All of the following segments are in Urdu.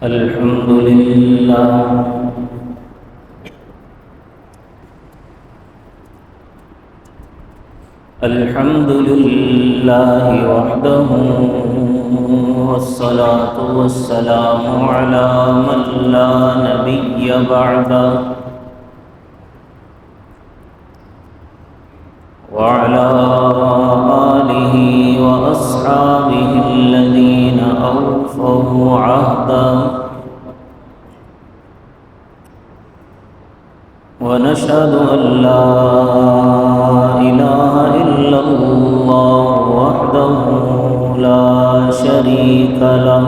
الحمد لله الحمد لله وحده، والصلاة والسلام على من لا نبي بعده، وعلى آله وأصحابه الذين أوفوا عهدا، ونشهد أن لا إله إلا الله وحده لا شريك له،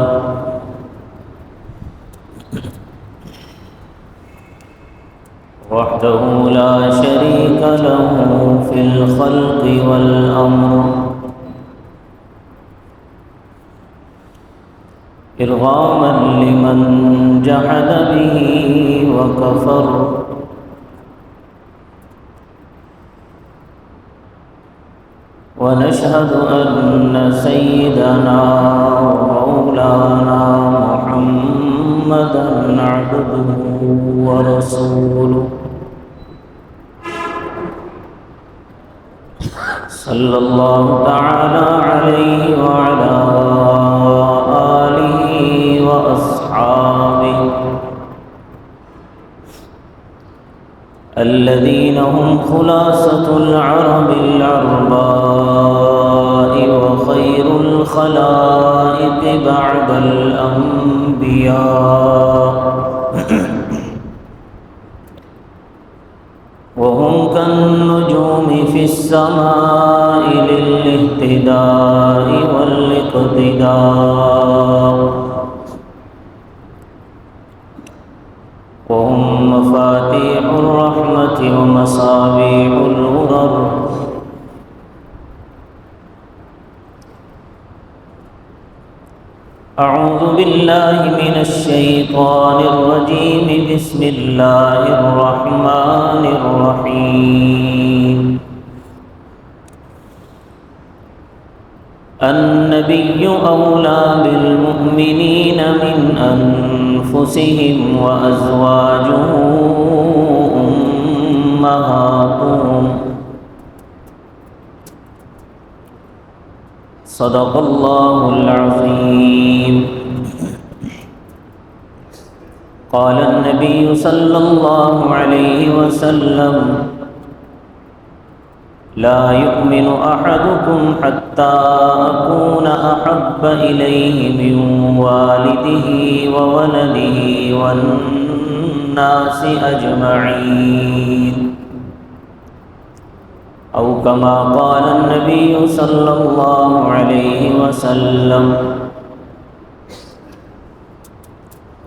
في الخلق والأمر، إرغاما لمن جحد به وكفر، ونشهد أن سيدنا ومولانا محمدا عبده ورسوله، صلى الله تعالى عليه وعلى آله وأصحابه الذين هم خلاصة العرب العرباء، وخير الخلائق بعد الأنبياء، وهم كالنجوم في السماء للاهتداء والاقتداء، وهم مفاتيح الرحمة ومصابيح الغرر، أعوذ بالله من الشيطان الرجيم، بسم الله الرحمن الرحيم. النبي أولى بالمؤمنين من أنفسهم، وأزواجه أمهاتهم، صدق الله العظيم. قال النبي صلى الله عليه وسلم: لا يؤمن أحدكم حتى أكون أحب إليه من والده وولده والناس أجمعين، أو كما قال النبي صلى الله عليه وسلم.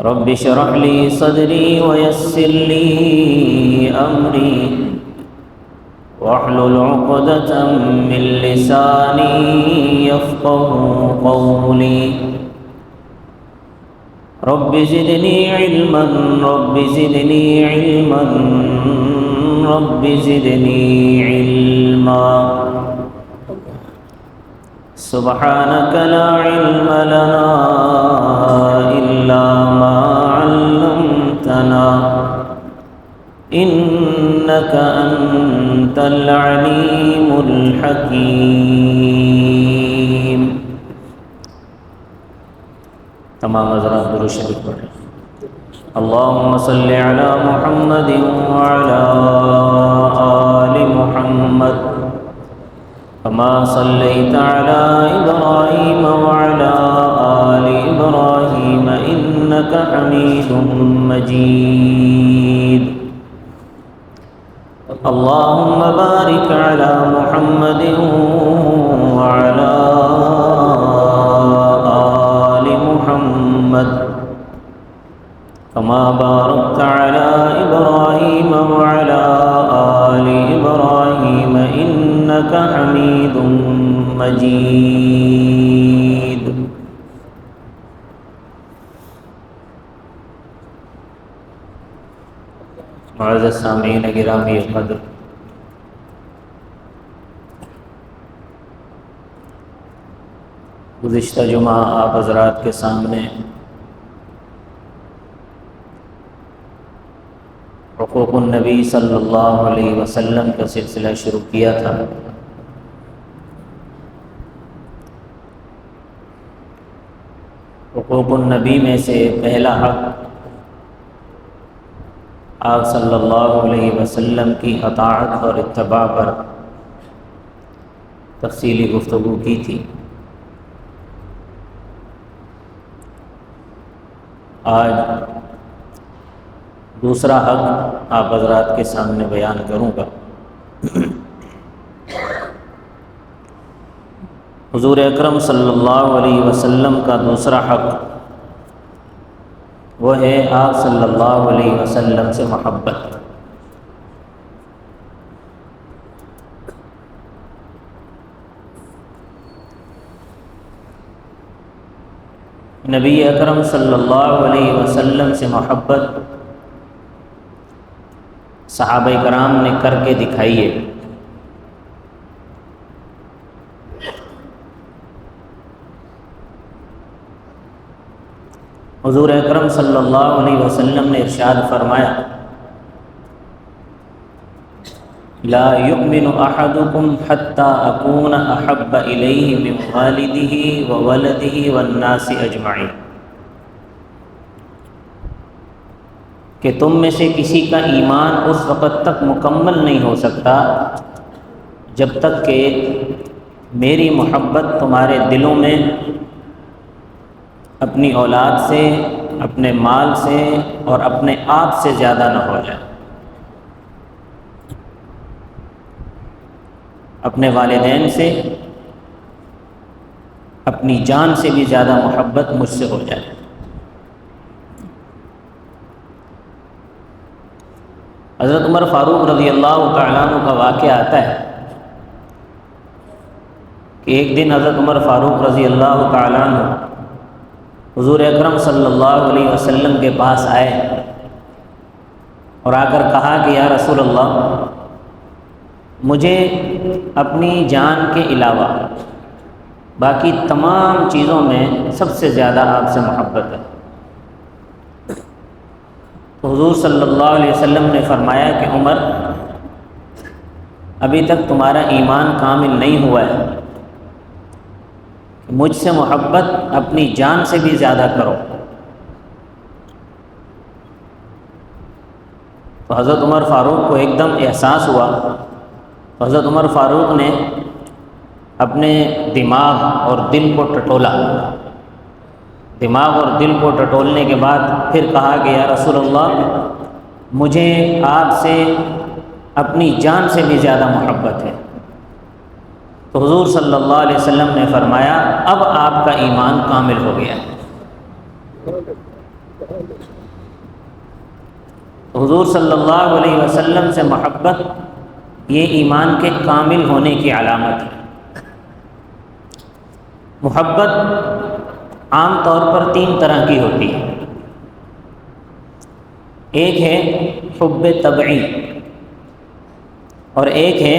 رب اشرح لي صدري ويسر لي أمري، واحلل عقدة من لساني يفقه قولي. رب زدني علما، رب زدني علما، رب زدني علما. سبحانك لا علم لنا إلا ما علمتنا، إنك أنت العليم الحكيم. تمام حضرات درود شریف پڑھیں. اللهم صل على محمد وعلى آل محمد، كما صليت على إبراهيم وعلى آل إبراهيم إنك حميد مجيد. اللهم بارك على محمد وعلى آل محمد، كما باركت على إبراهيم وعلى آل إبراهيم إنك حميد مجيد. معزز سامعین گرامی قدر، گزشتہ جمعہ آپ حضرات کے سامنے حقوق النبی صلی اللہ علیہ وسلم کا سلسلہ شروع کیا تھا۔ حقوق النبی میں سے پہلا حق آپ صلی اللہ علیہ وسلم کی اطاعت اور اتباع پر تفصیلی گفتگو کی تھی۔ آج دوسرا حق آپ حضرات کے سامنے بیان کروں گا۔ حضور اکرم صلی اللہ علیہ وسلم کا دوسرا حق وہ ہے آپ صلی اللہ علیہ وسلم سے محبت۔ نبی اکرم صلی اللہ علیہ وسلم سے محبت صحابہ کرام نے کر کے دکھائی ہے۔ حضور اکرم صلی اللہ علیہ وسلم نے ارشاد فرمایا، لا یؤمن احدکم حتی اکون احب الیہ من والدہ وولدہ والناس اجمعین، کہ تم میں سے کسی کا ایمان اس وقت تک مکمل نہیں ہو سکتا جب تک کہ میری محبت تمہارے دلوں میں اپنی اولاد سے، اپنے مال سے اور اپنے آپ سے زیادہ نہ ہو جائے۔ اپنے والدین سے، اپنی جان سے بھی زیادہ محبت مجھ سے ہو جائے۔ حضرت عمر فاروق رضی اللہ تعالیٰ عنہ کا واقعہ آتا ہے کہ ایک دن حضرت عمر فاروق رضی اللہ تعالیٰ عنہ حضور اکرم صلی اللہ علیہ وسلم کے پاس آئے اور آ کر کہا کہ یا رسول اللہ، مجھے اپنی جان کے علاوہ باقی تمام چیزوں میں سب سے زیادہ آپ سے محبت ہے۔ تو حضور صلی اللہ علیہ وسلم نے فرمایا کہ عمر، ابھی تک تمہارا ایمان کامل نہیں ہوا ہے، مجھ سے محبت اپنی جان سے بھی زیادہ کرو۔ تو حضرت عمر فاروق کو ایک دم احساس ہوا، تو حضرت عمر فاروق نے اپنے دماغ اور دل کو ٹٹولا۔ دماغ اور دل کو ٹٹولنے کے بعد پھر کہا کہ یا رسول اللہ، مجھے آپ سے اپنی جان سے بھی زیادہ محبت ہے۔ تو حضور صلی اللہ علیہ وسلم نے فرمایا، اب آپ کا ایمان کامل ہو گیا ہے۔ تو حضور صلی اللہ علیہ وسلم سے محبت یہ ایمان کے کامل ہونے کی علامت ہے۔ محبت عام طور پر تین طرح کی ہوتی ہے۔ ایک ہے حب طبعی، اور ایک ہے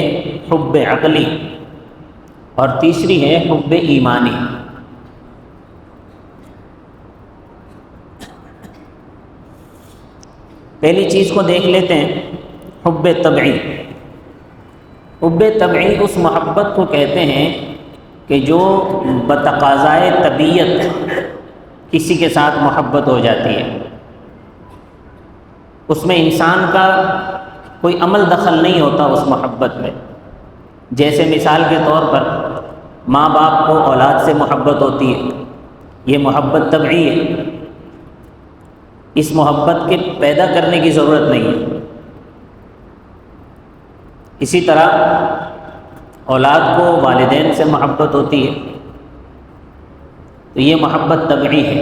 حب عقلی، اور تیسری ہے حب ایمانی۔ پہلی چیز کو دیکھ لیتے ہیں، حب طبعی۔ حب طبعی اس محبت کو کہتے ہیں کہ جو بتقاضائے طبیعت کسی کے ساتھ محبت ہو جاتی ہے، اس میں انسان کا کوئی عمل دخل نہیں ہوتا اس محبت میں۔ جیسے مثال کے طور پر ماں باپ کو اولاد سے محبت ہوتی ہے، یہ محبت طبعی ہے، اس محبت کے پیدا کرنے کی ضرورت نہیں ہے۔ اسی طرح اولاد کو والدین سے محبت ہوتی ہے، تو یہ محبت طبعی ہے۔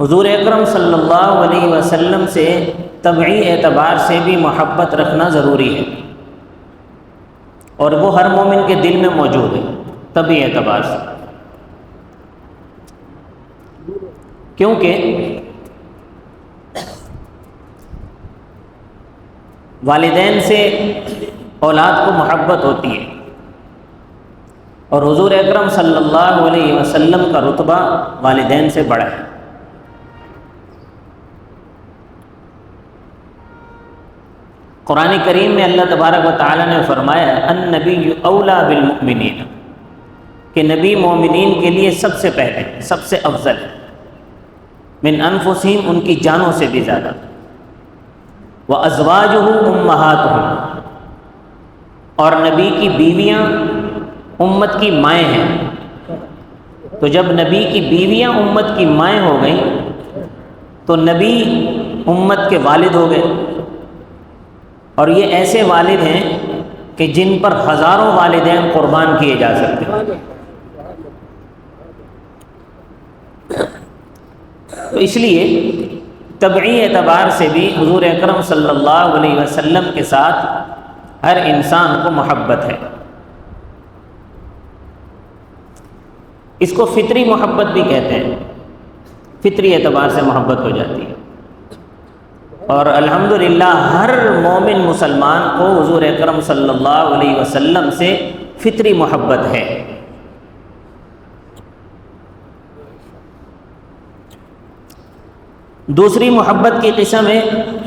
حضور اکرم صلی اللہ علیہ وسلم سے طبعی اعتبار سے بھی محبت رکھنا ضروری ہے، اور وہ ہر مومن کے دل میں موجود ہے طبعی اعتبار سے، کیونکہ والدین سے اولاد کو محبت ہوتی ہے، اور حضور اکرم صلی اللہ علیہ وسلم کا رتبہ والدین سے بڑا ہے۔ قرآن کریم میں اللہ تبارک و تعالیٰ نے فرمایا ہے النبی اولا بالمؤمنین، کہ نبی مومنین کے لیے سب سے پہلے، سب سے افضل ہے، من انفسہم، ان کی جانوں سے بھی زیادہ، وازواجہ امہاتہم، اور نبی کی بیویاں امت کی مائیں ہیں۔ تو جب نبی کی بیویاں امت کی مائیں ہو گئیں تو نبی امت کے والد ہو گئے، اور یہ ایسے والد ہیں کہ جن پر ہزاروں والدین قربان کیے جا سکتے ہیں۔ تو اس لیے طبعی اعتبار سے بھی حضور اکرم صلی اللہ علیہ وسلم کے ساتھ ہر انسان کو محبت ہے۔ اس کو فطری محبت بھی کہتے ہیں، فطری اعتبار سے محبت ہو جاتی ہے، اور الحمدللہ ہر مومن مسلمان کو حضور اکرم صلی اللہ علیہ وسلم سے فطری محبت ہے۔ دوسری محبت کی قسم ہے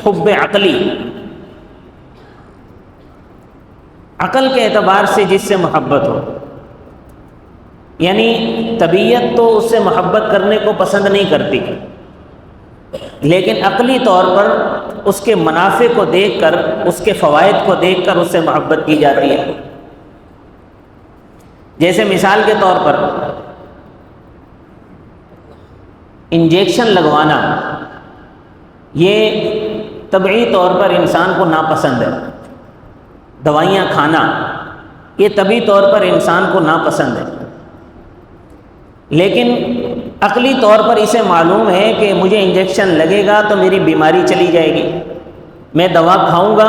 حب عقلی، عقل کے اعتبار سے جس سے محبت ہو، یعنی طبیعت تو اس سے محبت کرنے کو پسند نہیں کرتی، لیکن عقلی طور پر اس کے منافع کو دیکھ کر، اس کے فوائد کو دیکھ کر اس سے محبت کی جاتی ہے۔ جیسے مثال کے طور پر انجیکشن لگوانا، یہ طبعی طور پر انسان کو ناپسند ہے۔ دوائیاں کھانا، یہ طبعی طور پر انسان کو ناپسند ہے، لیکن عقلی طور پر اسے معلوم ہے کہ مجھے انجیکشن لگے گا تو میری بیماری چلی جائے گی، میں دوا کھاؤں گا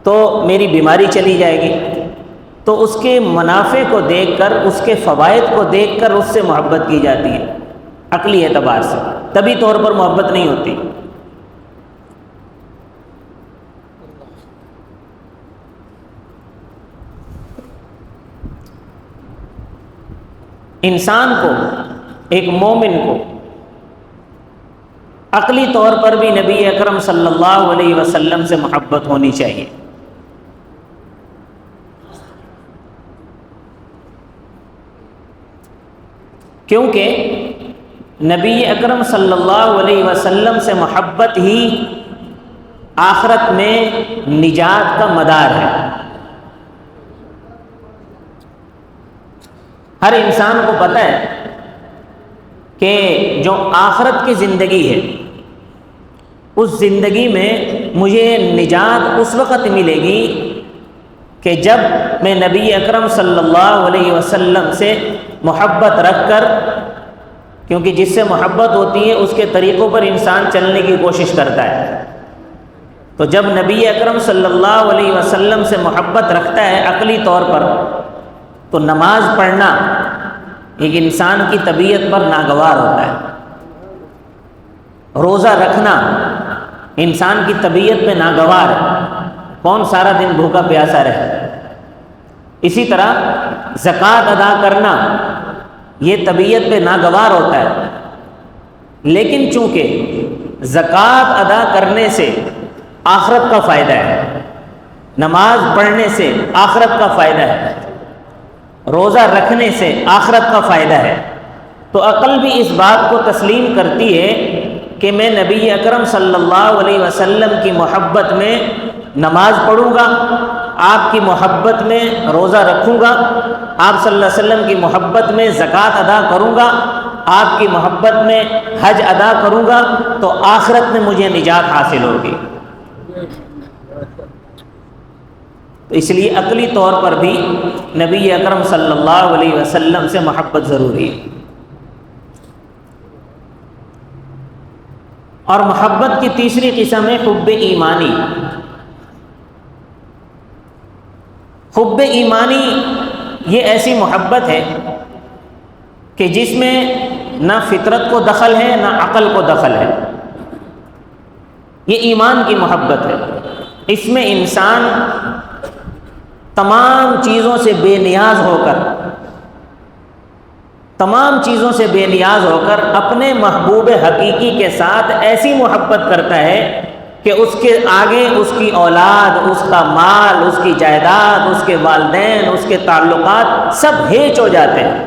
تو میری بیماری چلی جائے گی، تو اس کے منافع کو دیکھ کر، اس کے فوائد کو دیکھ کر اس سے محبت کی جاتی ہے عقلی اعتبار سے، طبعی طور پر محبت نہیں ہوتی۔ انسان کو، ایک مومن کو عقلی طور پر بھی نبی اکرم صلی اللہ علیہ وسلم سے محبت ہونی چاہیے، کیونکہ نبی اکرم صلی اللہ علیہ وسلم سے محبت ہی آخرت میں نجات کا مدار ہے۔ ہر انسان کو پتہ ہے کہ جو آخرت کی زندگی ہے، اس زندگی میں مجھے نجات اس وقت ملے گی کہ جب میں نبی اکرم صلی اللہ علیہ وسلم سے محبت رکھ کر، کیونکہ جس سے محبت ہوتی ہے اس کے طریقوں پر انسان چلنے کی کوشش کرتا ہے، تو جب نبی اکرم صلی اللہ علیہ وسلم سے محبت رکھتا ہے عقلی طور پر، تو نماز پڑھنا ایک انسان کی طبیعت پر ناگوار ہوتا ہے، روزہ رکھنا انسان کی طبیعت میں ناگوار ہے، کون سارا دن بھوکا پیاسا رہے۔ اسی طرح زکوٰۃ ادا کرنا یہ طبیعت پہ ناگوار ہوتا ہے، لیکن چونکہ زکوٰۃ ادا کرنے سے آخرت کا فائدہ ہے، نماز پڑھنے سے آخرت کا فائدہ ہے، روزہ رکھنے سے آخرت کا فائدہ ہے، تو عقل بھی اس بات کو تسلیم کرتی ہے کہ میں نبی اکرم صلی اللہ علیہ وسلم کی محبت میں نماز پڑھوں گا، آپ کی محبت میں روزہ رکھوں گا، آپ صلی اللہ علیہ وسلم کی محبت میں زکوٰۃ ادا کروں گا، آپ کی محبت میں حج ادا کروں گا، تو آخرت میں مجھے نجات حاصل ہوگی۔ تو اس لیے عقلی طور پر بھی نبی اکرم صلی اللہ علیہ وسلم سے محبت ضروری ہے۔ اور محبت کی تیسری قسم ہے حب ایمانی۔ حب ایمانی یہ ایسی محبت ہے کہ جس میں نہ فطرت کو دخل ہے نہ عقل کو دخل ہے، یہ ایمان کی محبت ہے۔ اس میں انسان تمام چیزوں سے بے نیاز ہو کر، تمام چیزوں سے بے نیاز ہو کر اپنے محبوب حقیقی کے ساتھ ایسی محبت کرتا ہے کہ اس کے آگے اس کی اولاد، اس کا مال، اس کی جائیداد، اس کے والدین، اس کے تعلقات سب ہیچ ہو جاتے ہیں.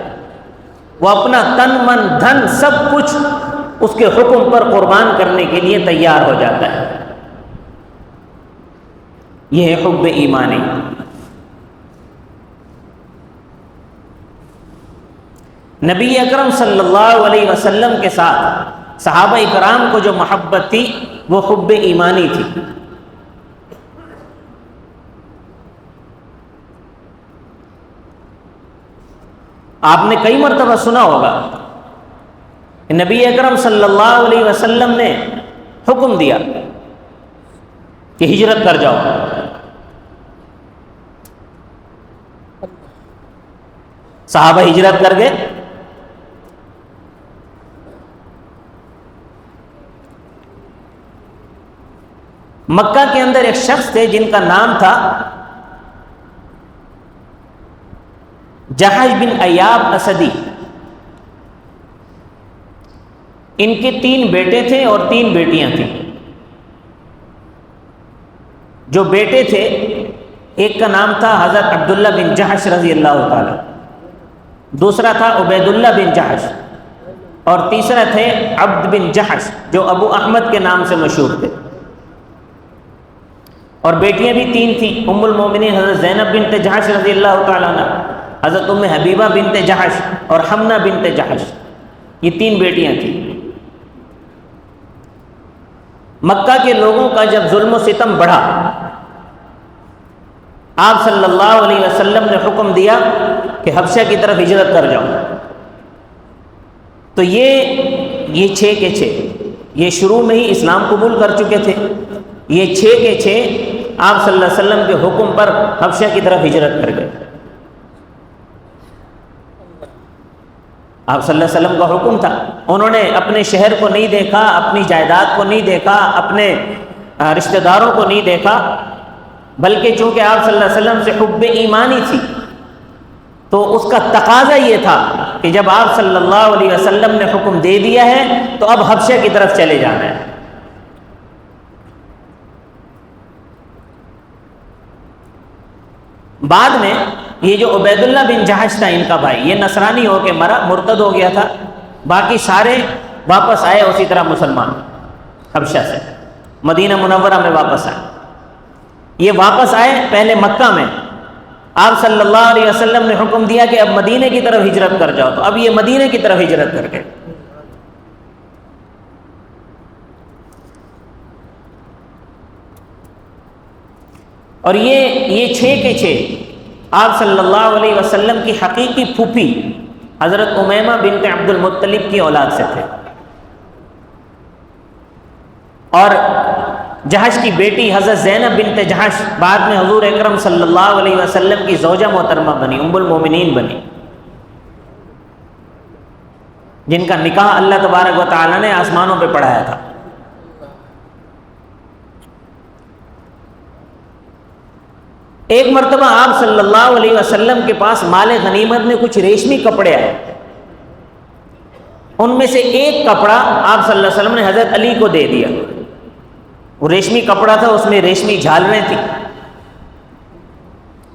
وہ اپنا تن من دھن سب کچھ اس کے حکم پر قربان کرنے کے لیے تیار ہو جاتا ہے. یہ ہے حب ایمانی. نبی اکرم صلی اللہ علیہ وسلم کے ساتھ صحابہ کرام کو جو محبت تھی وہ حب ایمانی تھی. آپ نے کئی مرتبہ سنا ہوگا کہ نبی اکرم صلی اللہ علیہ وسلم نے حکم دیا کہ ہجرت کر جاؤ. صحابہ ہجرت کر گئے. مکہ کے اندر ایک شخص تھے جن کا نام تھا جحش بن ایاب اسدی. ان کے 3 بیٹے تھے اور 3 بیٹیاں تھیں. جو بیٹے تھے ایک کا نام تھا حضرت عبداللہ بن جحش رضی اللہ تعالی، دوسرا تھا عبید اللہ بن جحش، اور تیسرا تھے عبد بن جحش جو ابو احمد کے نام سے مشہور تھے. اور بیٹیاں بھی 3 تھیں. ام المومنین حضرت زینب بنت جحش رضی اللہ تعالیٰ عنہ، حضرت ام حبیبہ بنت جحش اور حمنہ بنت جحش. یہ 3 بیٹیاں تھیں. مکہ کے لوگوں کا جب ظلم و ستم بڑھا، آپ صلی اللہ علیہ وسلم نے حکم دیا کہ حبشہ کی طرف ہجرت کر جاؤ. تو یہ 6 کے 6 یہ شروع میں ہی اسلام قبول کر چکے تھے. یہ 6 کے 6 آپ صلی اللہ علیہ وسلم کے حکم پر حبشہ کی طرف ہجرت کر گئے. آپ صلی اللہ علیہ وسلم کا حکم تھا. انہوں نے اپنے شہر کو نہیں دیکھا، اپنی جائیداد کو نہیں دیکھا، اپنے رشتہ داروں کو نہیں دیکھا، بلکہ چونکہ آپ صلی اللہ علیہ وسلم سے حب ایمانی تھی تو اس کا تقاضا یہ تھا کہ جب آپ صلی اللہ علیہ وسلم نے حکم دے دیا ہے تو اب حبشہ کی طرف چلے جانا ہے. بعد میں یہ جو عبید اللہ بن جحش تھا ان کا بھائی، یہ نصرانی ہو کے مرا، مرتد ہو گیا تھا. باقی سارے واپس آئے اسی طرح مسلمان حبشہ سے مدینہ منورہ میں واپس آئے. یہ واپس آئے پہلے مکہ میں. آپ صلی اللہ علیہ وسلم نے حکم دیا کہ اب مدینے کی طرف ہجرت کر جاؤ، تو اب یہ مدینے کی طرف ہجرت کر گئے. اور یہ 6 کے 6 آپ صلی اللہ علیہ وسلم کی حقیقی پھوپھی حضرت امیمہ بنت عبد المطلب کی اولاد سے تھے. اور جحش کی بیٹی حضرت زینب بنت جحش بعد میں حضور اکرم صلی اللہ علیہ وسلم کی زوجہ محترمہ بنی، ام المومنین بنی، جن کا نکاح اللہ تبارک و تعالی نے آسمانوں پہ پڑھایا تھا. ایک مرتبہ آپ صلی اللہ علیہ وسلم کے پاس مال غنیمت میں کچھ ریشمی کپڑے آئے. ان میں سے ایک کپڑا آپ صلی اللہ علیہ وسلم نے حضرت علی کو دے دیا. وہ ریشمی کپڑا تھا، اس میں ریشمی جھالریں تھیں.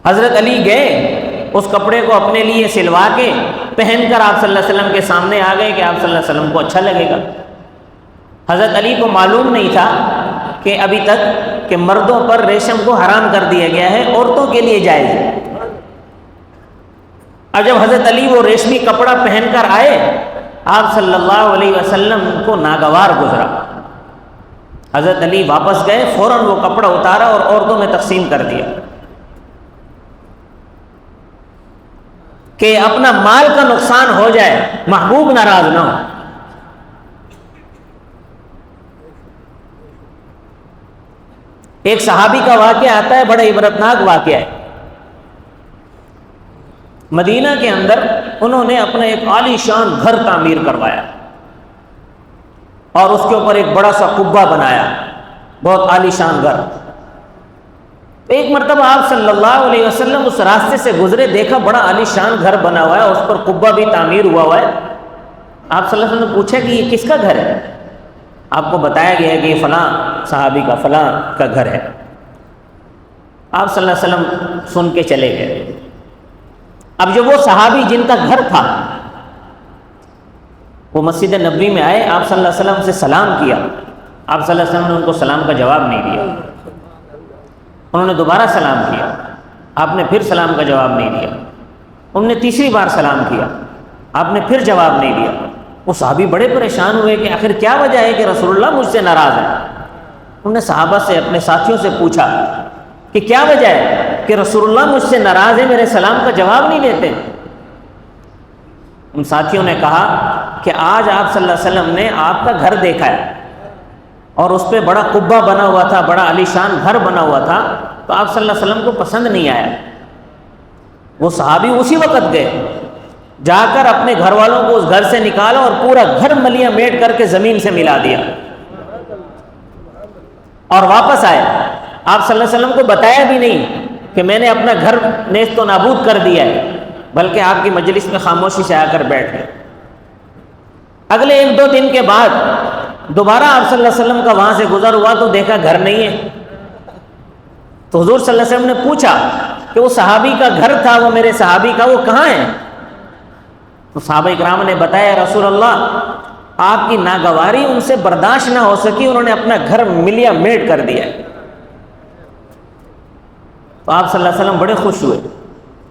حضرت علی گئے اس کپڑے کو اپنے لیے سلوا کے پہن کر آپ صلی اللہ علیہ وسلم کے سامنے آ گئے کہ آپ صلی اللہ علیہ وسلم کو اچھا لگے گا. حضرت علی کو معلوم نہیں تھا کہ ابھی تک کہ مردوں پر ریشم کو حرام کر دیا گیا ہے، عورتوں کے لیے جائز ہے. اب جب حضرت علی وہ ریشمی کپڑا پہن کر آئے، آپ صلی اللہ علیہ وسلم کو ناگوار گزرا. حضرت علی واپس گئے، فوراً وہ کپڑا اتارا اور عورتوں میں تقسیم کر دیا کہ اپنا مال کا نقصان ہو جائے، محبوب ناراض نہ ہو. ایک صحابی کا واقعہ آتا ہے، بڑا عبرتناک واقعہ ہے. مدینہ کے اندر انہوں نے اپنا ایک عالی شان گھر تعمیر کروایا اور اس کے اوپر ایک بڑا سا قبہ بنایا، بہت عالی شان گھر. ایک مرتبہ آپ صلی اللہ علیہ وسلم اس راستے سے گزرے، دیکھا بڑا عالی شان گھر بنا ہوا ہے، اس پر قبہ بھی تعمیر ہوا ہوا ہے. آپ صلی اللہ علیہ وسلم نے پوچھا کہ یہ کس کا گھر ہے؟ آپ کو بتایا گیا ہے کہ یہ فلاں صحابی کا فلاں کا گھر ہے۔ آپ صلی اللہ علیہ وسلم سن کے چلے گئے۔ اب جب وہ صحابی جن کا گھر تھا وہ مسجد نبوی میں آئے، آپ صلی اللہ علیہ وسلم سے سلام کیا، آپ صلی اللہ علیہ وسلم نے ان کو سلام کا جواب نہیں دیا۔ انہوں نے دوبارہ سلام کیا، آپ نے پھر سلام کا جواب نہیں دیا۔ انہوں نے تیسری بار سلام کیا، آپ نے پھر جواب نہیں دیا۔ وہ صحابی بڑے پریشان ہوئے کہ آخر کیا وجہ ہے کہ رسول اللہ مجھ سے ناراض ہیں۔ انہوں نے صحابہ سے، اپنے ساتھیوں سے پوچھا کہ کیا وجہ ہے کہ رسول اللہ مجھ سے ناراض ہیں، میرے سلام کا جواب نہیں دیتے۔ ان ساتھیوں نے کہا کہ آج آپ صلی اللہ علیہ وسلم نے آپ کا گھر دیکھا ہے اور اس پہ بڑا قبہ بنا ہوا تھا، بڑا عالی شان گھر بنا ہوا تھا، تو آپ صلی اللہ علیہ وسلم کو پسند نہیں آیا۔ وہ صحابی اسی وقت گئے، جا کر اپنے گھر والوں کو اس گھر سے نکالا اور پورا گھر ملیاں میٹ کر کے زمین سے ملا دیا اور واپس آئے۔ آپ صلی اللہ علیہ وسلم کو بتایا بھی نہیں کہ میں نے اپنا گھر نیست و نابود کر دیا ہے، بلکہ آپ کی مجلس میں خاموشی سے آ کر بیٹھ گئے۔ اگلے 1-2 دن کے بعد دوبارہ آپ صلی اللہ علیہ وسلم کا وہاں سے گزر ہوا تو دیکھا گھر نہیں ہے۔ تو حضور صلی اللہ علیہ وسلم نے پوچھا کہ وہ صحابی کا گھر تھا، وہ میرے صحابی کا، وہ کہاں ہے؟ تو صحابہ اکرام نے بتایا رسول اللہ آپ کی ناگواری ان سے برداشت نہ ہو سکی، انہوں نے اپنا گھر ملیا میٹ کر دیا۔ تو آپ صلی اللہ علیہ وسلم بڑے خوش ہوئے،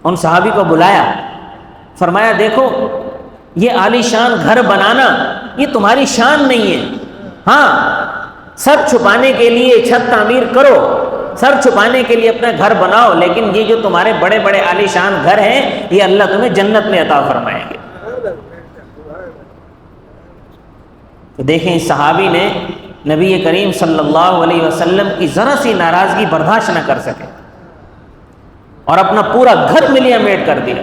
ان صحابی کو بلایا، فرمایا دیکھو یہ عالی شان گھر بنانا یہ تمہاری شان نہیں ہے، ہاں سر چھپانے کے لیے چھت تعمیر کرو، سر چھپانے کے لیے اپنا گھر بناؤ، لیکن یہ جو تمہارے بڑے بڑے عالی شان گھر ہیں یہ اللہ تمہیں جنت میں عطا فرمائیں گے۔ تو دیکھیں اس صحابی نے نبی کریم صلی اللہ علیہ وسلم کی ذرا سی ناراضگی برداشت نہ کر سکے اور اپنا پورا گھر ملیا میٹ کر دیا۔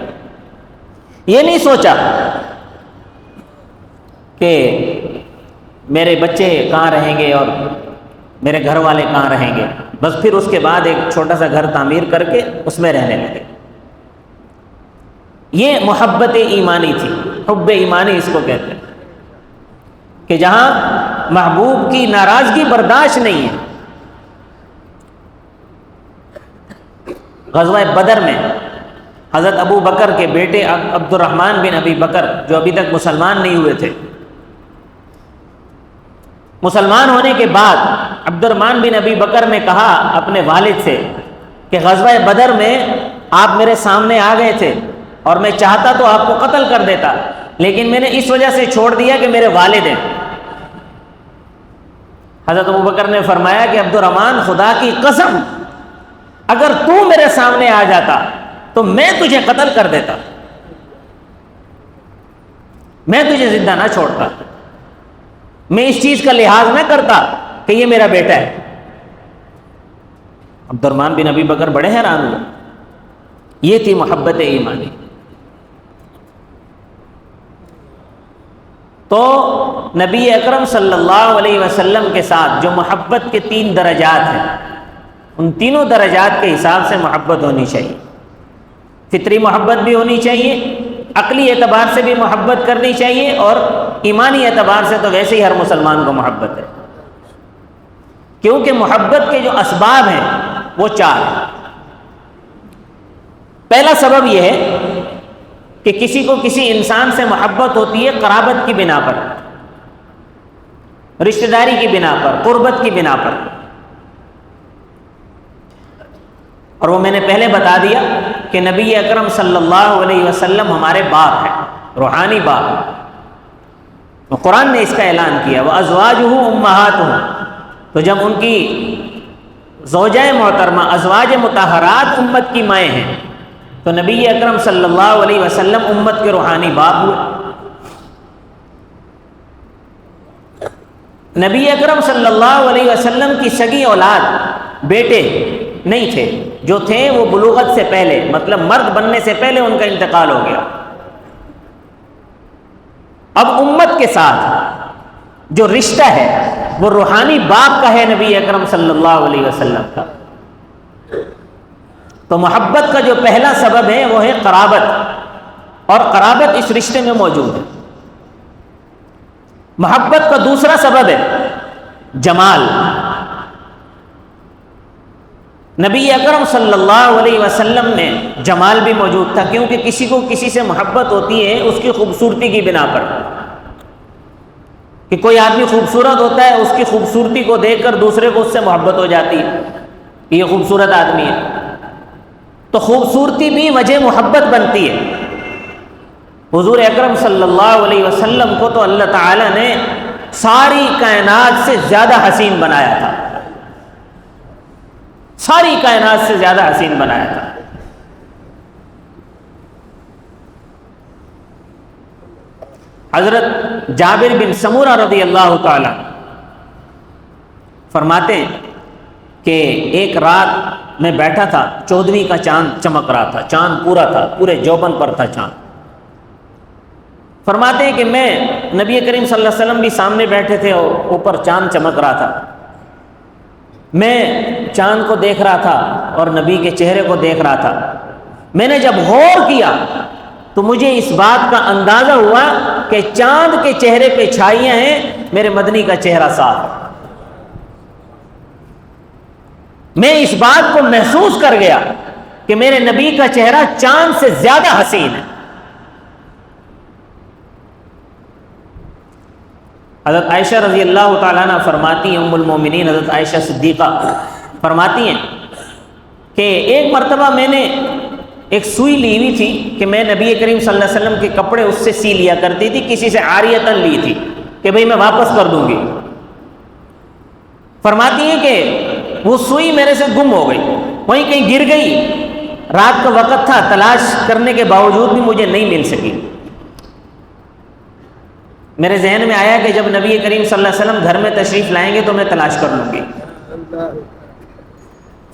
یہ نہیں سوچا کہ میرے بچے کہاں رہیں گے اور میرے گھر والے کہاں رہیں گے، بس پھر اس کے بعد ایک چھوٹا سا گھر تعمیر کر کے اس میں رہنے لگے۔ یہ محبت ایمانی تھی، حب ایمانی اس کو کہتے ہیں، کہ جہاں محبوب کی ناراضگی برداشت نہیں ہے۔ غزوہ بدر میں حضرت ابو بکر کے بیٹے عبد الرحمن بن ابی بکر جو ابھی تک مسلمان نہیں ہوئے تھے، مسلمان ہونے کے بعد عبد الرحمن بن ابی بکر نے کہا اپنے والد سے کہ غزوہ بدر میں آپ میرے سامنے آ گئے تھے اور میں چاہتا تو آپ کو قتل کر دیتا، لیکن میں نے اس وجہ سے چھوڑ دیا کہ میرے والد ہیں۔ حضرت ابو بکر نے فرمایا کہ عبد الرحمن خدا کی قسم اگر تو میرے سامنے آ جاتا تو میں تجھے قتل کر دیتا، میں تجھے زندہ نہ چھوڑتا، میں اس چیز کا لحاظ نہ کرتا کہ یہ میرا بیٹا ہے۔ عبد الرحمن بن ابی بکر بڑے حیران ہوئے۔ یہ تھی محبت ایمانی۔ تو نبی اکرم صلی اللہ علیہ وسلم کے ساتھ جو محبت کے 3 درجات ہیں، ان تینوں درجات کے حساب سے محبت ہونی چاہیے۔ فطری محبت بھی ہونی چاہیے، عقلی اعتبار سے بھی محبت کرنی چاہیے، اور ایمانی اعتبار سے تو ویسے ہی ہر مسلمان کو محبت ہے، کیونکہ محبت کے جو اسباب ہیں وہ 4 ہیں۔ پہلا سبب یہ ہے کہ کسی کو کسی انسان سے محبت ہوتی ہے قرابت کی بنا پر، رشتہ داری کی بنا پر، قربت کی بنا پر، اور وہ میں نے پہلے بتا دیا کہ نبی اکرم صلی اللہ علیہ وسلم ہمارے باپ ہیں، روحانی باپ ہیں۔ قرآن نے اس کا اعلان کیا وَأَزْوَاجُهُ أُمَّهَاتُهُمْ، تو جب ان کی زوجہ محترمہ ازواج مطہرات امت کی مائیں ہیں تو نبی اکرم صلی اللہ علیہ وسلم امت کے روحانی باپ ہوئے۔ نبی اکرم صلی اللہ علیہ وسلم کی سگی اولاد بیٹے نہیں تھے، جو تھے وہ بلوغت سے پہلے، مطلب مرد بننے سے پہلے ان کا انتقال ہو گیا۔ اب امت کے ساتھ جو رشتہ ہے وہ روحانی باپ کا ہے نبی اکرم صلی اللہ علیہ وسلم کا۔ تو محبت کا جو پہلا سبب ہے وہ ہے قرابت، اور قرابت اس رشتے میں موجود ہے۔ محبت کا دوسرا سبب ہے جمال. نبی اکرم صلی اللہ علیہ وسلم میں جمال بھی موجود تھا، کیونکہ کسی کو کسی سے محبت ہوتی ہے اس کی خوبصورتی کی بنا پر، کہ کوئی آدمی خوبصورت ہوتا ہے، اس کی خوبصورتی کو دیکھ کر دوسرے کو اس سے محبت ہو جاتی ہے کہ یہ خوبصورت آدمی ہے. تو خوبصورتی بھی وجہ محبت بنتی ہے. حضور اکرم صلی اللہ علیہ وسلم کو تو اللہ تعالیٰ نے ساری کائنات سے زیادہ حسین بنایا تھا، ساری کائنات سے زیادہ حسین بنایا تھا. حضرت جابر بن سمورہ رضی اللہ تعالی فرماتے ہیں کہ ایک رات میں بیٹھا تھا، 14ویں کا چاند چمک رہا تھا، چاند پورا تھا، پورے جوبن پر تھا چاند. فرماتے ہیں کہ میں نبی کریم صلی اللہ علیہ وسلم بھی سامنے بیٹھے تھے اور اوپر چاند چمک رہا تھا. میں چاند کو دیکھ رہا تھا اور نبی کے چہرے کو دیکھ رہا تھا. میں نے جب غور کیا تو مجھے اس بات کا اندازہ ہوا کہ چاند کے چہرے پہ چھائیاں ہیں، میرے مدنی کا چہرہ صاف ہے. میں اس بات کو محسوس کر گیا کہ میرے نبی کا چہرہ چاند سے زیادہ حسین ہے. حضرت عائشہ رضی اللہ تعالیٰ عنہ فرماتی ہیں، ام المومنین حضرت عائشہ صدیقہ فرماتی ہیں کہ ایک مرتبہ میں نے ایک سوئی لی ہوئی تھی کہ میں نبی کریم صلی اللہ علیہ وسلم کے کپڑے اس سے سی لیا کرتی تھی، کسی سے عاریتاً لی تھی کہ بھئی میں واپس کر دوں گی. فرماتی ہیں کہ وہ سوئی میرے سے گم ہو گئی، وہیں کہیں گر گئی. رات کا وقت تھا، تلاش کرنے کے باوجود بھی مجھے نہیں مل سکی. میرے ذہن میں آیا کہ جب نبی کریم صلی اللہ علیہ وسلم گھر میں تشریف لائیں گے تو میں تلاش کر لوں گی.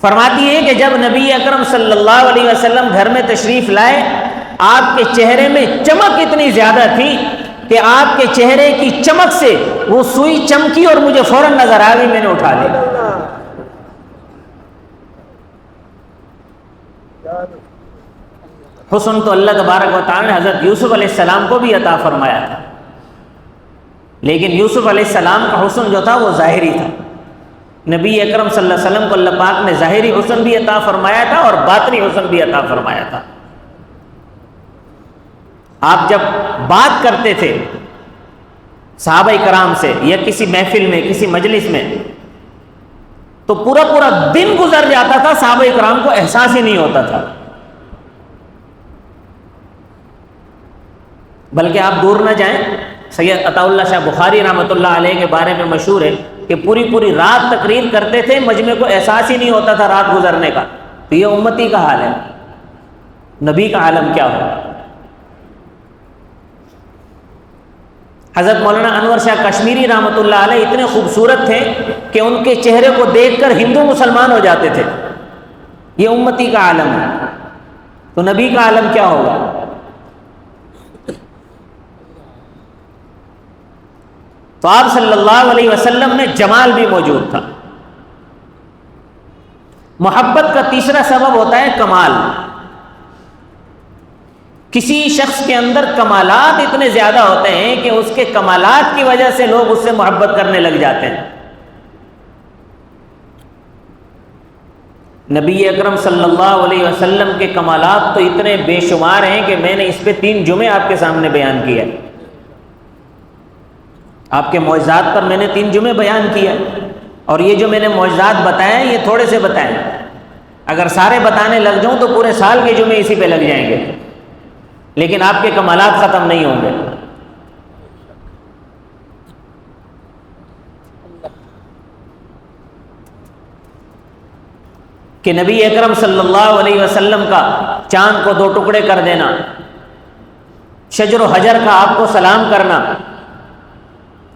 فرماتی ہے کہ جب نبی اکرم صلی اللہ علیہ وسلم گھر میں تشریف لائے، آپ کے چہرے میں چمک اتنی زیادہ تھی کہ آپ کے چہرے کی چمک سے وہ سوئی چمکی اور مجھے فوراً نظر آ گئی، میں نے اٹھا لی. حسن تو اللہ تبارک و تعالی نے حضرت یوسف علیہ السلام کو بھی عطا فرمایا تھا، لیکن یوسف علیہ السلام کا حسن جو تھا وہ ظاہری تھا. نبی اکرم صلی اللہ علیہ وسلم کو اللہ پاک نے ظاہری حسن بھی عطا فرمایا تھا اور باطنی حسن بھی عطا فرمایا تھا. آپ جب بات کرتے تھے صحابہ کرام سے یا کسی محفل میں، کسی مجلس میں، تو پورا پورا دن گزر جاتا تھا، صحابہ کرام کو احساس ہی نہیں ہوتا تھا. بلکہ آپ دور نہ جائیں، سید عطا اللہ شاہ بخاری رحمۃ اللہ علیہ کے بارے میں مشہور ہے کہ پوری پوری رات تقریر کرتے تھے، مجمع کو احساس ہی نہیں ہوتا تھا رات گزرنے کا. تو یہ امتی کا حال ہے، نبی کا عالم کیا ہو. حضرت مولانا انور شاہ کشمیری رحمۃ اللہ علیہ اتنے خوبصورت تھے کہ ان کے چہرے کو دیکھ کر ہندو مسلمان ہو جاتے تھے. یہ امتی کا عالم ہے، تو نبی کا عالم کیا ہوگا. تو آپ صلی اللہ علیہ وسلم میں جمال بھی موجود تھا. محبت کا تیسرا سبب ہوتا ہے کمال. کسی شخص کے اندر کمالات اتنے زیادہ ہوتے ہیں کہ اس کے کمالات کی وجہ سے لوگ اس سے محبت کرنے لگ جاتے ہیں. نبی اکرم صلی اللہ علیہ وسلم کے کمالات تو اتنے بے شمار ہیں کہ میں نے اس پہ 3 جمعے آپ کے سامنے بیان کیا. آپ کے معجزات پر میں نے 3 جمعے بیان کیا، اور یہ جو میں نے معجزات بتائے ہیں یہ تھوڑے سے بتائے. اگر سارے بتانے لگ جاؤں تو پورے سال کے جمعے اسی پہ لگ جائیں گے، لیکن آپ کے کمالات ختم نہیں ہوں گے. کہ نبی اکرم صلی اللہ علیہ وسلم کا چاند کو 2 ٹکڑے کر دینا، شجر و حجر کا آپ کو سلام کرنا.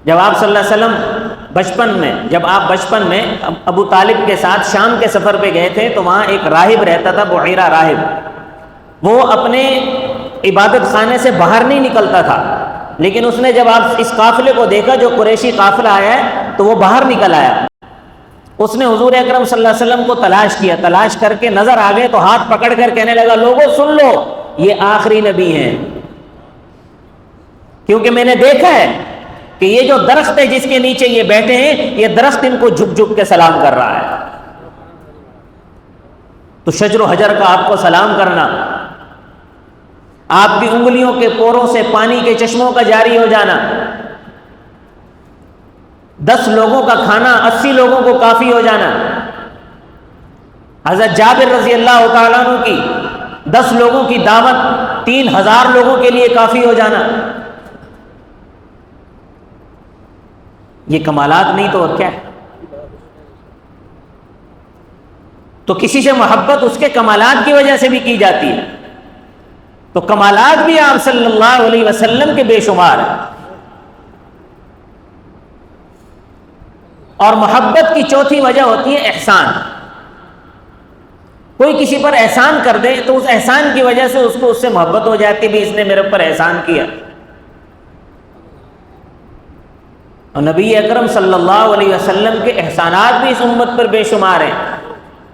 جب آپ صلی اللہ علیہ وسلم جب آپ بچپن میں ابو طالب کے ساتھ شام کے سفر پہ گئے تھے تو وہاں ایک راہب رہتا تھا، بحیرہ راہب. وہ اپنے عبادت خانے سے باہر نہیں نکلتا تھا، لیکن اس نے جب آپ اس قافلے کو دیکھا جو قریشی قافلہ آیا ہے تو وہ باہر نکل آیا. اس نے حضور اکرم صلی اللہ علیہ وسلم کو تلاش کیا، تلاش کر کے نظر آ گئے تو ہاتھ پکڑ کر کہنے لگا، لوگوں سن لو، یہ آخری نبی ہیں، کیونکہ میں نے دیکھا ہے کہ یہ جو درخت ہے جس کے نیچے یہ بیٹھے ہیں، یہ درخت ان کو جھک جھک کے سلام کر رہا ہے۔ تو شجر و حجر کا آپ کو سلام کرنا، آپ کی انگلیوں کے پوروں سے پانی کے چشموں کا جاری ہو جانا، 10 لوگوں کا کھانا 80 لوگوں کو کافی ہو جانا، حضرت جابر رضی اللہ تعالیٰ عنہ کی 10 لوگوں کی دعوت 3000 لوگوں کے لیے کافی ہو جانا، یہ کمالات نہیں تو اور کیا ہے؟ تو کسی سے محبت اس کے کمالات کی وجہ سے بھی کی جاتی ہے، تو کمالات بھی آپ صلی اللہ علیہ وسلم کے بے شمار ہیں۔ اور محبت کی چوتھی وجہ ہوتی ہے احسان۔ کوئی کسی پر احسان کر دے تو اس احسان کی وجہ سے اس کو اس سے محبت ہو جاتی بھی، اس نے میرے پر احسان کیا۔ اور نبی اکرم صلی اللہ علیہ وسلم کے احسانات بھی اس امت پر بے شمار ہیں۔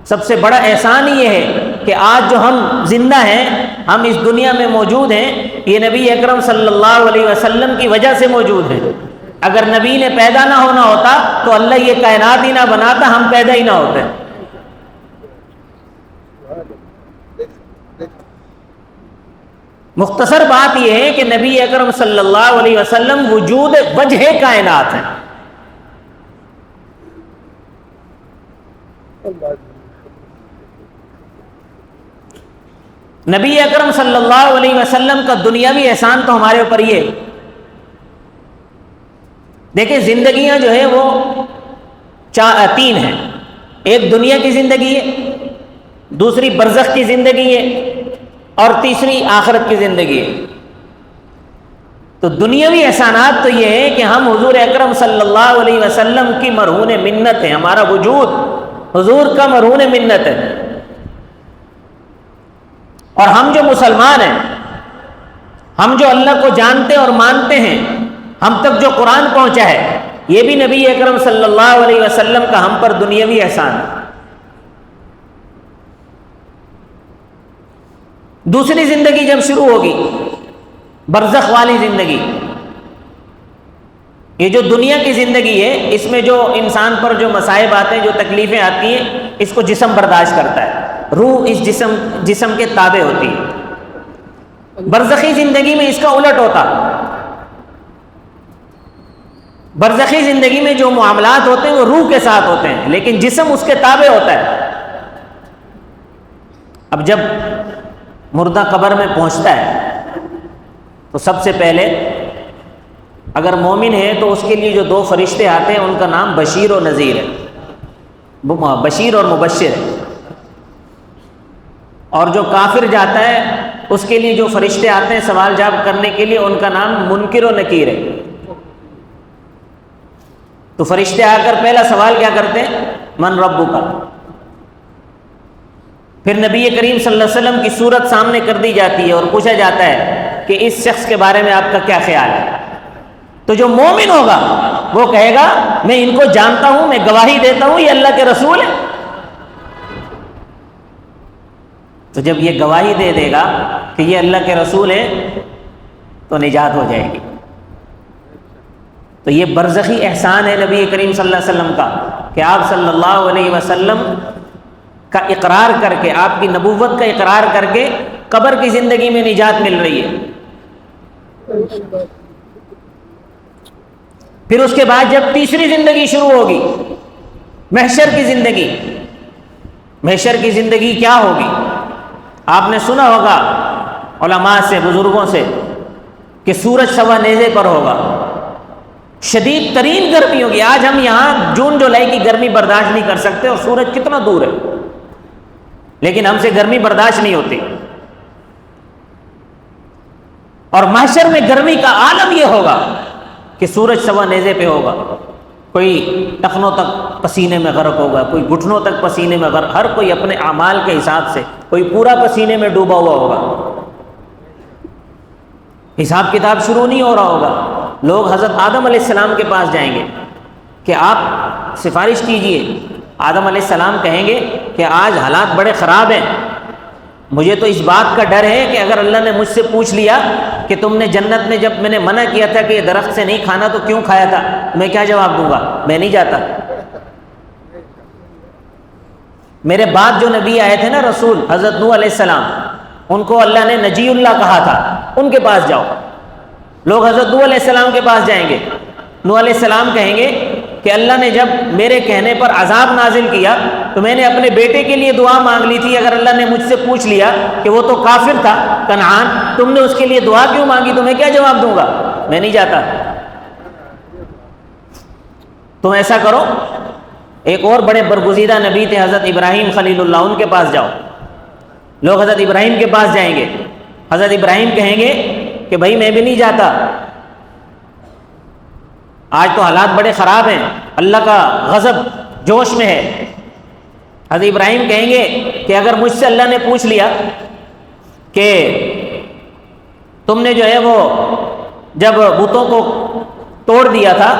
سب سے بڑا احسان یہ ہے کہ آج جو ہم زندہ ہیں، ہم اس دنیا میں موجود ہیں، یہ نبی اکرم صلی اللہ علیہ وسلم کی وجہ سے موجود ہیں۔ اگر نبی نے پیدا نہ ہونا ہوتا تو اللہ یہ کائنات ہی نہ بناتا، ہم پیدا ہی نہ ہوتے۔ مختصر بات یہ ہے کہ نبی اکرم صلی اللہ علیہ وسلم وجود وجہ کائنات ہیں۔ نبی اکرم صلی اللہ علیہ وسلم کا دنیاوی احسان تو ہمارے اوپر یہ ہے۔ دیکھیں زندگیاں جو ہے وہ 3 ہیں، ایک دنیا کی زندگی ہے، دوسری برزخ کی زندگی ہے، اور تیسری آخرت کی زندگی ہے۔ تو دنیاوی احسانات تو یہ ہے کہ ہم حضور اکرم صلی اللہ علیہ وسلم کی مرہون منت ہے، ہمارا وجود حضور کا مرہون منت ہے۔ اور ہم جو مسلمان ہیں، ہم جو اللہ کو جانتے اور مانتے ہیں، ہم تک جو قرآن پہنچا ہے، یہ بھی نبی اکرم صلی اللہ علیہ وسلم کا ہم پر دنیاوی احسان ہے۔ دوسری زندگی جب شروع ہوگی، برزخ والی زندگی، یہ جو دنیا کی زندگی ہے، اس میں جو انسان پر جو مصائب آتے ہیں، جو تکلیفیں آتی ہیں، اس کو جسم برداشت کرتا ہے، روح اس جسم کے تابع ہوتی ہے۔ برزخی زندگی میں اس کا الٹ ہوتا، برزخی زندگی میں جو معاملات ہوتے ہیں وہ روح کے ساتھ ہوتے ہیں، لیکن جسم اس کے تابع ہوتا ہے۔ اب جب مردہ قبر میں پہنچتا ہے تو سب سے پہلے اگر مومن ہے تو اس کے لیے جو 2 فرشتے آتے ہیں، ان کا نام بشیر و نذیر ہے، بشیر اور مبشر ہے۔ اور جو کافر جاتا ہے اس کے لیے جو فرشتے آتے ہیں سوال جواب کرنے کے لیے، ان کا نام منکر و نکیر ہے۔ تو فرشتے آ کر پہلا سوال کیا کرتے ہیں؟ من ربک۔ پھر نبی کریم صلی اللہ علیہ وسلم کی صورت سامنے کر دی جاتی ہے اور پوچھا جاتا ہے کہ اس شخص کے بارے میں آپ کا کیا خیال ہے؟ تو جو مومن ہوگا وہ کہے گا میں ان کو جانتا ہوں، میں گواہی دیتا ہوں یہ اللہ کے رسول ہے۔ تو جب یہ گواہی دے دے گا کہ یہ اللہ کے رسول ہے تو نجات ہو جائے گی۔ تو یہ برزخی احسان ہے نبی کریم صلی اللہ علیہ وسلم کا کہ آپ صلی اللہ علیہ وسلم کا اقرار کر کے، آپ کی نبوت کا اقرار کر کے قبر کی زندگی میں نجات مل رہی ہے۔ پھر اس کے بعد جب تیسری زندگی شروع ہوگی، محشر کی زندگی، محشر کی زندگی کیا ہوگی؟ آپ نے سنا ہوگا علماء سے، بزرگوں سے، کہ سورج سوا نیزے پر ہوگا، شدید ترین گرمی ہوگی۔ آج ہم یہاں جون جولائی کی گرمی برداشت نہیں کر سکتے اور سورج کتنا دور ہے، لیکن ہم سے گرمی برداشت نہیں ہوتی۔ اور محشر میں گرمی کا عالم یہ ہوگا کہ سورج سوا نیزے پہ ہوگا، کوئی ٹخنوں تک پسینے میں غرق ہوگا، کوئی گھٹنوں تک پسینے میں غرق، ہر کوئی اپنے اعمال کے حساب سے، کوئی پورا پسینے میں ڈوبا ہوا ہوگا۔ حساب کتاب شروع نہیں ہو رہا ہوگا، لوگ حضرت آدم علیہ السلام کے پاس جائیں گے کہ آپ سفارش کیجئے۔ آدم علیہ السلام کہیں گے کہ آج حالات بڑے خراب ہیں، مجھے تو اس بات کا ڈر ہے کہ اگر اللہ نے مجھ سے پوچھ لیا کہ تم نے جنت میں جب میں نے منع کیا تھا کہ یہ درخت سے نہیں کھانا تو کیوں کھایا تھا، میں کیا جواب دوں گا؟ میں نہیں جاتا۔ میرے بعد جو نبی آئے تھے نا رسول، حضرت نوح علیہ السلام، ان کو اللہ نے نجی اللہ کہا تھا، ان کے پاس جاؤ۔ لوگ حضرت نوح علیہ السلام کے پاس جائیں گے، نوح علیہ السلام کہیں گے کہ اللہ نے جب میرے کہنے پر عذاب نازل کیا تو میں نے اپنے بیٹے کے لیے دعا مانگ لی تھی، اگر اللہ نے مجھ سے پوچھ لیا کہ وہ تو کافر تھا کنعان، تم نے اس کے لیے دعا کیوں مانگی، تو میں کیا جواب دوں گا؟ میں نہیں جاتا۔ تم ایسا کرو، ایک اور بڑے برگزیدہ نبی تھے حضرت ابراہیم خلیل اللہ، ان کے پاس جاؤ۔ لوگ حضرت ابراہیم کے پاس جائیں گے، حضرت ابراہیم کہیں گے کہ بھائی میں بھی نہیں جاتا، آج تو حالات بڑے خراب ہیں، اللہ کا غضب جوش میں ہے۔ حضرت ابراہیم کہیں گے کہ اگر مجھ سے اللہ نے پوچھ لیا کہ تم نے جو ہے وہ جب بتوں کو توڑ دیا تھا،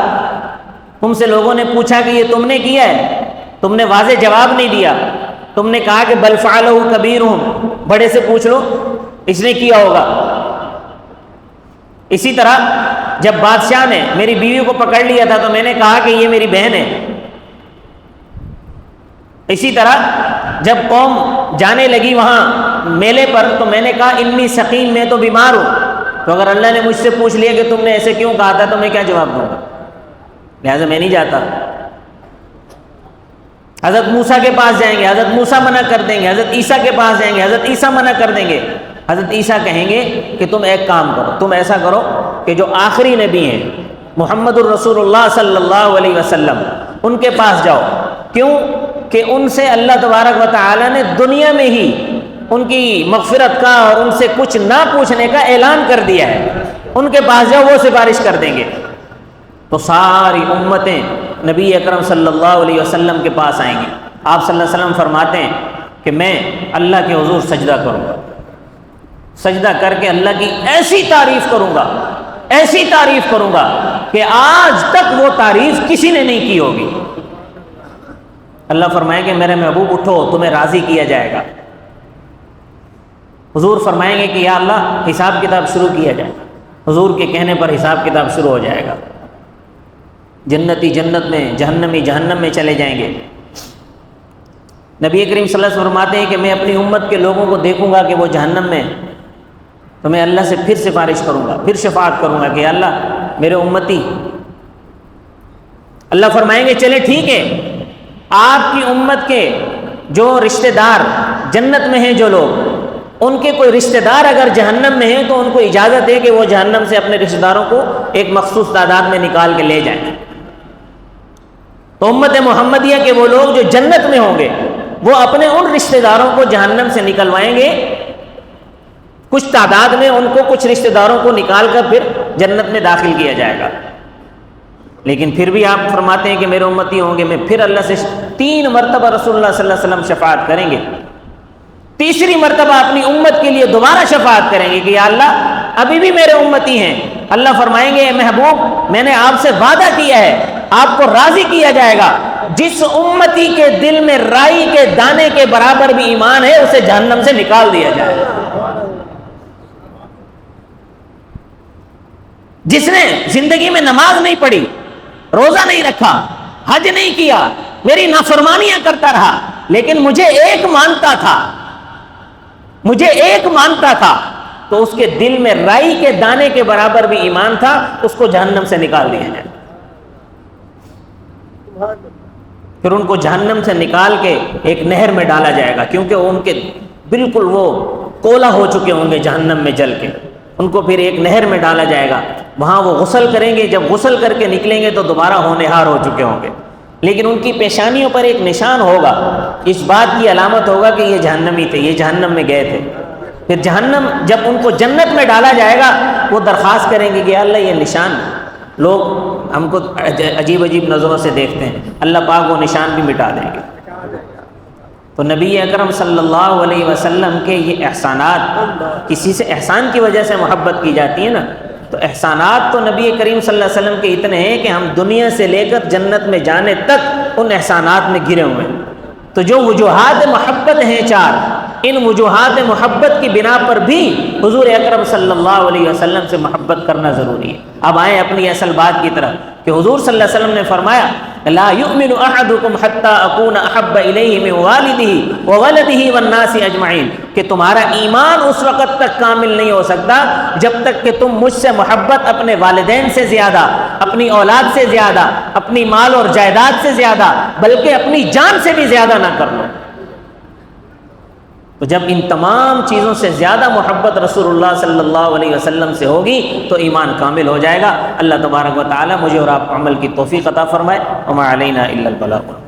تم سے لوگوں نے پوچھا کہ یہ تم نے کیا ہے، تم نے واضح جواب نہیں دیا، تم نے کہا کہ بل فعلہ کبیرہم، بڑے سے پوچھ لو اس نے کیا ہوگا۔ اسی طرح جب بادشاہ نے میری بیوی کو پکڑ لیا تھا تو میں نے کہا کہ یہ میری بہن ہے۔ اسی طرح جب قوم جانے لگی وہاں میلے پر تو میں نے کہا انی سقیم، میں تو بیمار ہوں۔ تو اگر اللہ نے مجھ سے پوچھ لیا کہ تم نے ایسے کیوں کہا تھا تو میں کیا جواب دوں گا؟ لہٰذا میں نہیں جاتا۔ حضرت موسیٰ کے پاس جائیں گے، حضرت موسیٰ منع کر دیں گے، حضرت عیسیٰ کے پاس جائیں گے، حضرت عیسیٰ منع کر دیں گے۔ حضرت عیسیٰ کہیں گے کہ تم ایک کام کرو، تم ایسا کرو کہ جو آخری نبی ہیں محمد الرسول اللہ صلی اللہ علیہ وسلم، ان کے پاس جاؤ۔ کیوں کہ ان سے اللہ تبارک و تعالی نے دنیا میں ہی ان کی مغفرت کا اور ان سے کچھ نہ پوچھنے کا اعلان کر دیا ہے، ان کے پاس جاؤ، وہ سفارش کر دیں گے۔ تو ساری امتیں نبی اکرم صلی اللہ علیہ وسلم کے پاس آئیں گی۔ آپ صلی اللہ علیہ وسلم فرماتے ہیں کہ میں اللہ کے حضور سجدہ کروں گا، سجدہ کر کے اللہ کی ایسی تعریف کروں گا، ایسی تعریف کروں گا کہ آج تک وہ تعریف کسی نے نہیں کی ہوگی۔ اللہ فرمائے کہ میرے محبوب اٹھو، تمہیں راضی کیا جائے گا۔ حضور فرمائیں گے کہ یا اللہ حساب کتاب شروع کیا جائے، حضور کے کہنے پر حساب کتاب شروع ہو جائے گا۔ جنتی جنت میں، جہنمی جہنم میں چلے جائیں گے۔ نبی کریم صلی اللہ علیہ وسلم فرماتے ہیں کہ میں اپنی امت کے لوگوں کو دیکھوں گا کہ وہ جہنم میں، تو میں اللہ سے پھر سفارش کروں گا، پھر شفاعت کروں گا کہ یا اللہ میرے امتی۔ اللہ فرمائیں گے چلے ٹھیک ہے، آپ کی امت کے جو رشتہ دار جنت میں ہیں، جو لوگ ان کے کوئی رشتہ دار اگر جہنم میں ہیں تو ان کو اجازت ہے کہ وہ جہنم سے اپنے رشتہ داروں کو ایک مخصوص تعداد میں نکال کے لے جائیں۔ تو امت محمدیہ کے وہ لوگ جو جنت میں ہوں گے وہ اپنے ان رشتہ داروں کو جہنم سے نکلوائیں گے، کچھ تعداد میں ان کو کچھ رشتہ داروں کو نکال کر پھر جنت میں داخل کیا جائے گا۔ لیکن پھر بھی آپ فرماتے ہیں کہ میرے امتی ہوں گے، میں پھر اللہ سے 3 مرتبہ رسول اللہ صلی اللہ علیہ وسلم شفاعت کریں گے، تیسری مرتبہ اپنی امت کے لیے دوبارہ شفاعت کریں گے کہ یا اللہ ابھی بھی میرے امتی ہیں۔ اللہ فرمائیں گے اے محبوب میں نے آپ سے وعدہ کیا ہے، آپ کو راضی کیا جائے گا، جس امتی کے دل میں رائی کے دانے کے برابر بھی ایمان ہے اسے جہنم سے نکال دیا جائے گا۔ جس نے زندگی میں نماز نہیں پڑھی، روزہ نہیں رکھا، حج نہیں کیا، میری نافرمانیاں کرتا رہا، لیکن مجھے ایک مانتا تھا تو اس کے دل میں رائی کے دانے کے برابر بھی ایمان تھا، اس کو جہنم سے نکال دیا جائے۔ پھر ان کو جہنم سے نکال کے ایک نہر میں ڈالا جائے گا، کیونکہ وہ ان کے بالکل وہ کولا ہو چکے ہوں گے جہنم میں جل کے، ان کو پھر ایک نہر میں ڈالا جائے گا، وہاں وہ غسل کریں گے، جب غسل کر کے نکلیں گے تو دوبارہ ہونہار ہو چکے ہوں گے، لیکن ان کی پیشانیوں پر ایک نشان ہوگا، اس بات کی علامت ہوگا کہ یہ جہنمی تھے، یہ جہنم میں گئے تھے۔ پھر جہنم جب ان کو جنت میں ڈالا جائے گا وہ درخواست کریں گے کہ اللہ یہ نشان، لوگ ہم کو عجیب عجیب نظروں سے دیکھتے ہیں، اللہ پاک وہ نشان بھی مٹا دیں گے۔ تو نبی اکرم صلی اللہ علیہ وسلم کے یہ احسانات، کسی سے احسان کی وجہ سے محبت کی جاتی ہے نا، تو احسانات تو نبی کریم صلی اللہ علیہ وسلم کے اتنے ہیں کہ ہم دنیا سے لے کر جنت میں جانے تک ان احسانات میں گرے ہوئے ہیں۔ تو جو وجوہات محبت ہیں 4، ان وجوہات محبت کی بنا پر بھی حضور اکرم صلی اللہ علیہ وسلم سے محبت کرنا ضروری ہے۔ اب آئیں اپنی اصل بات کی طرف کہ حضور صلی اللہ علیہ وسلم نے فرمایا لا یؤمن احدکم حتی اکون احب الیہ من والدہ وولدہ والناس اجمعین، کہ تمہارا ایمان اس وقت تک کامل نہیں ہو سکتا جب تک کہ تم مجھ سے محبت اپنے والدین سے زیادہ، اپنی اولاد سے زیادہ، اپنی مال اور جائیداد سے زیادہ، بلکہ اپنی جان سے بھی زیادہ نہ کر لو۔ تو جب ان تمام چیزوں سے زیادہ محبت رسول اللہ صلی اللہ علیہ وسلم سے ہوگی تو ایمان کامل ہو جائے گا۔ اللہ تبارک و تعالی مجھے اور آپ کو عمل کی توفیق عطا فرمائے۔ وما علینا الا البلاغ۔